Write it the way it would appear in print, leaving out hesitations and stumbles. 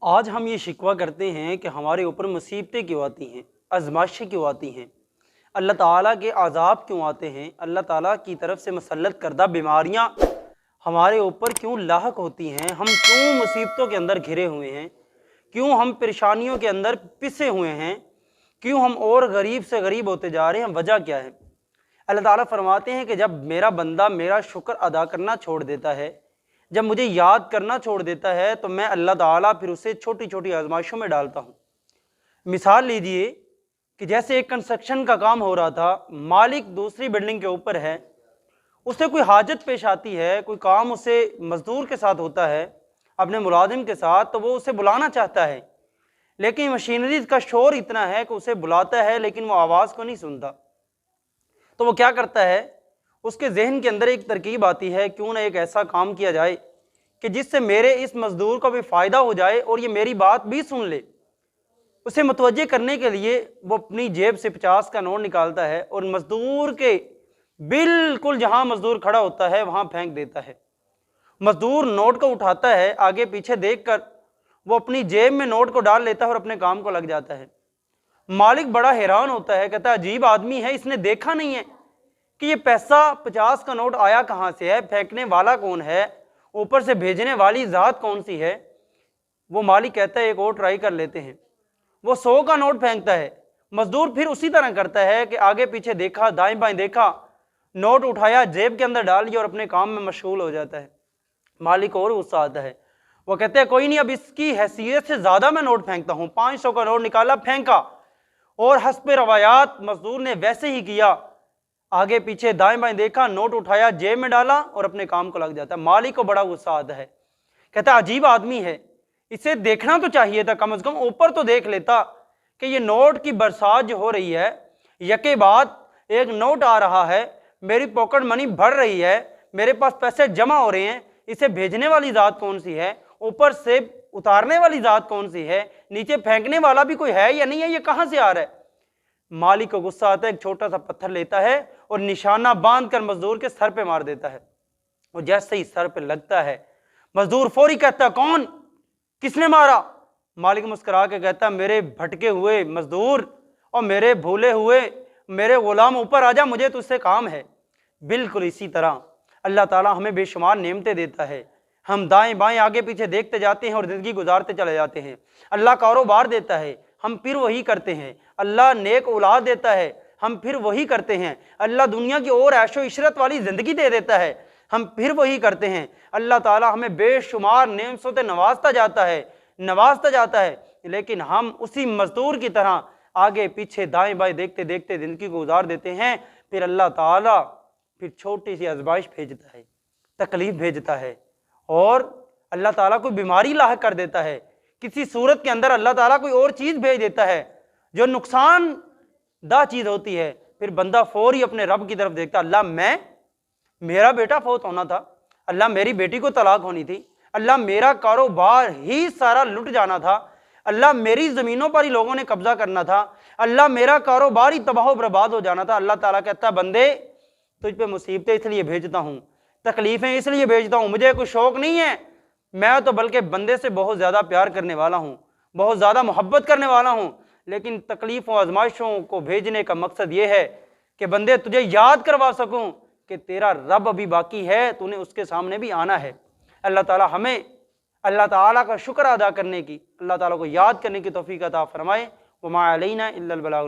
آج ہم یہ شکوہ کرتے ہیں کہ ہمارے اوپر مصیبتیں کیوں آتی ہیں، آزمائشیں کیوں آتی ہیں، اللہ تعالیٰ کے عذاب کیوں آتے ہیں، اللہ تعالیٰ کی طرف سے مسلط کردہ بیماریاں ہمارے اوپر کیوں لاحق ہوتی ہیں، ہم کیوں مصیبتوں کے اندر گھرے ہوئے ہیں، کیوں ہم پریشانیوں کے اندر پسے ہوئے ہیں، کیوں ہم اور غریب سے غریب ہوتے جا رہے ہیں، وجہ کیا ہے؟ اللہ تعالیٰ فرماتے ہیں کہ جب میرا بندہ میرا شکر ادا کرنا چھوڑ دیتا ہے، جب مجھے یاد کرنا چھوڑ دیتا ہے تو میں اللہ تعالیٰ پھر اسے چھوٹی چھوٹی آزمائشوں میں ڈالتا ہوں۔ مثال لیجئے کہ جیسے ایک کنسٹرکشن کا کام ہو رہا تھا، مالک دوسری بلڈنگ کے اوپر ہے، اسے کوئی حاجت پیش آتی ہے، کوئی کام اسے مزدور کے ساتھ ہوتا ہے، اپنے ملازم کے ساتھ، تو وہ اسے بلانا چاہتا ہے، لیکن مشینری کا شور اتنا ہے کہ اسے بلاتا ہے لیکن وہ آواز کو نہیں سنتا۔ تو وہ کیا کرتا ہے، اس کے ذہن کے اندر ایک ترکیب آتی ہے، کیوں نہ ایک ایسا کام کیا جائے کہ جس سے میرے اس مزدور کو بھی فائدہ ہو جائے اور یہ میری بات بھی سن لے۔ اسے متوجہ کرنے کے لیے وہ اپنی جیب سے 50 کا نوٹ نکالتا ہے اور مزدور کے بالکل جہاں مزدور کھڑا ہوتا ہے وہاں پھینک دیتا ہے۔ مزدور نوٹ کو اٹھاتا ہے، آگے پیچھے دیکھ کر وہ اپنی جیب میں نوٹ کو ڈال لیتا ہے اور اپنے کام کو لگ جاتا ہے۔ مالک بڑا حیران ہوتا ہے، کہتا ہے عجیب آدمی ہے، اس نے دیکھا نہیں ہے کہ یہ پیسہ 50 کا نوٹ آیا کہاں سے ہے، پھینکنے والا کون ہے، اوپر سے بھیجنے والی ذات کون سی ہے۔ وہ مالک کہتا ہے ایک اور ٹرائی کر لیتے ہیں، وہ 100 کا نوٹ پھینکتا ہے۔ مزدور پھر اسی طرح کرتا ہے کہ آگے پیچھے دیکھا، دائیں بائیں دیکھا، نوٹ اٹھایا، جیب کے اندر ڈال لیا اور اپنے کام میں مشغول ہو جاتا ہے۔ مالک اور غصہ آتا ہے، وہ کہتے ہیں کوئی نہیں، اب اس کی حیثیت سے زیادہ میں نوٹ پھینکتا ہوں۔ 500 کا نوٹ نکالا، پھینکا، اور حسب روایات مزدور نے ویسے ہی کیا، آگے پیچھے دائیں بائیں دیکھا، نوٹ اٹھایا، جیب میں ڈالا اور اپنے کام کو لگ جاتا ہے۔ مالک کو بڑا غصہ آتا ہے، کہتا ہے عجیب آدمی ہے، اسے دیکھنا تو چاہیے تھا، کم از کم اوپر تو دیکھ لیتا کہ یہ نوٹ کی برسات جو ہو رہی ہے، یکے بعد ایک نوٹ آ رہا ہے، میری پاکٹ منی بڑھ رہی ہے، میرے پاس پیسے جمع ہو رہے ہیں، اسے بھیجنے والی ذات کون سی ہے، اوپر سے اتارنے والی ذات کون سی ہے، نیچے پھینکنے والا بھی کوئی ہے یا نہیں ہے، یہ کہاں سے آ رہا ہے؟ مالک کو غصہ آتا ہے، ایک چھوٹا سا پتھر لیتا ہے اور نشانہ باندھ کر مزدور کے سر پہ مار دیتا ہے۔ اور جیسے ہی سر پہ لگتا ہے، مزدور فوری کہتا ہے کون، کس نے مارا؟ مالک مسکرا کے کہتا ہے میرے بھٹکے ہوئے مزدور اور میرے بھولے ہوئے میرے غلام، اوپر آ جا، مجھے تجھ سے کام ہے۔ بالکل اسی طرح اللہ تعالیٰ ہمیں بے شمار نعمتیں دیتا ہے، ہم دائیں بائیں آگے پیچھے دیکھتے جاتے ہیں اور زندگی گزارتے چلے جاتے ہیں۔ اللہ کاروبار دیتا ہے، ہم پھر وہی کرتے ہیں۔ اللہ نیک اولاد دیتا ہے، ہم پھر وہی کرتے ہیں۔ اللہ دنیا کی اور عیش و عشرت والی زندگی دے دیتا ہے، ہم پھر وہی کرتے ہیں۔ اللہ تعالیٰ ہمیں بے شمار نعمتوں سے نوازتا جاتا ہے، لیکن ہم اسی مزدور کی طرح آگے پیچھے دائیں بائیں دیکھتے دیکھتے زندگی کو گزار دیتے ہیں۔ پھر اللہ تعالیٰ پھر چھوٹی سی آزمائش بھیجتا ہے، تکلیف بھیجتا ہے، اور اللہ تعالیٰ کوئی بیماری لاحق کر دیتا ہے، کسی صورت کے اندر اللہ تعالیٰ کوئی اور چیز بھیج دیتا ہے جو نقصان دہ چیز ہوتی ہے۔ پھر بندہ فوری اپنے رب کی طرف دیکھتا، اللہ میرا بیٹا فوت ہونا تھا، اللہ میری بیٹی کو طلاق ہونی تھی، اللہ میرا کاروبار ہی سارا لٹ جانا تھا، اللہ میری زمینوں پر ہی لوگوں نے قبضہ کرنا تھا، اللہ میرا کاروبار ہی تباہ و برباد ہو جانا تھا۔ اللہ تعالیٰ کہتا ہے بندے تجھ پہ مصیبتیں اس لیے بھیجتا ہوں، تکلیفیں اس لیے بھیجتا ہوں، مجھے کوئی شوق نہیں ہے، میں تو بلکہ بندے سے بہت زیادہ پیار کرنے والا ہوں، بہت زیادہ محبت کرنے والا ہوں، لیکن تکلیفوں آزمائشوں کو بھیجنے کا مقصد یہ ہے کہ بندے تجھے یاد کروا سکوں کہ تیرا رب ابھی باقی ہے، تو نے اس کے سامنے بھی آنا ہے۔ اللہ تعالیٰ ہمیں اللہ تعالیٰ کا شکر ادا کرنے کی، اللہ تعالیٰ کو یاد کرنے کی توفیق عطا فرمائے۔ وما علینا الا البلاغ